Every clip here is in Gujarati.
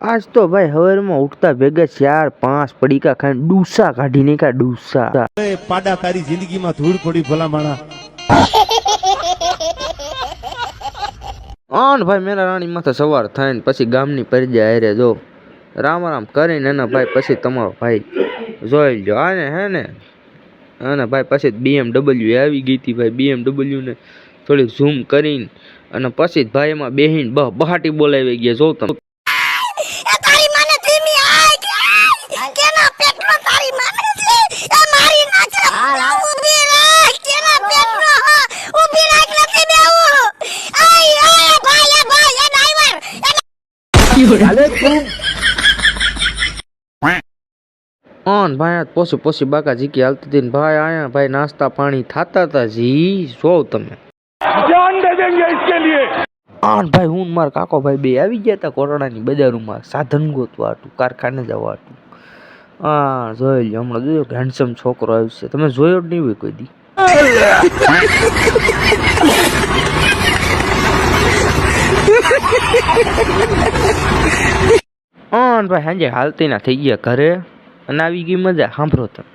આજ તો ભાઈ હવારમાં ઉઠતા ભેગા 4-5 પડીકા ખાઈને ડૂસા કાઢી નાખ્યા ડૂસા. પાડા તારી જિંદગીમાં ધૂળ પડી ભલા માણા. આન ભાઈ મેરા રાણી માથે સવાર થાય ને પછી ગામની પરજા હારે જો રામ રામ કરીને એના ભાઈ પછી તમારો ભાઈ જોઈ લો આને હે ને અને ભાઈ પછી BMW આવી ગઈ હતી ભાઈ. BMW ને થોડીક ઝૂમ કરીને અને પછી ભાઈ એમાં બેહીને બહાટી બોલાવી ગયા જો તમે. ભાઈ પોસી બાકા જીકી હાલતી હતી ને ભાઈ આયા ભાઈ નાસ્તા પાણી થાતા હતા જી જોવ તમે. જાન દે દેંગે इसके लिए. ભાઈ હું માર કાકો ભાઈ બે આવી ગયા હતા કોરોનાની બજારમાં સાધન ગોતવા હાટું કારખાને જવા હાટું. જોઈ લો હમણાં જોયો હેન્ડસમ છોકરો આવ્યો છે તમે જોયો જ નહીં હોય કોઈ દી. ભાઈ સાંજે હાલતી ના થઈ ગયા ઘરે અને આવી ગઈ મજા. સાંભળો તમે.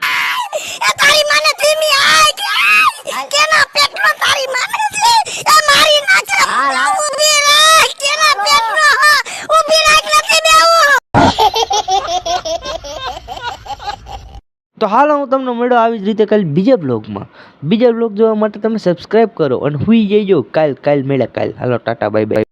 તો હાલ હું તમને મળ્યો આવી જ રીતે કાલે બીજા બ્લોગમાં. બીજા બ્લોગ જોવા માટે તમે સબસ્ક્રાઇબ કરો અને હુઈ જઈજો. કાલ મળ્યા કાલ. હાલો ટાટા બાય બાય.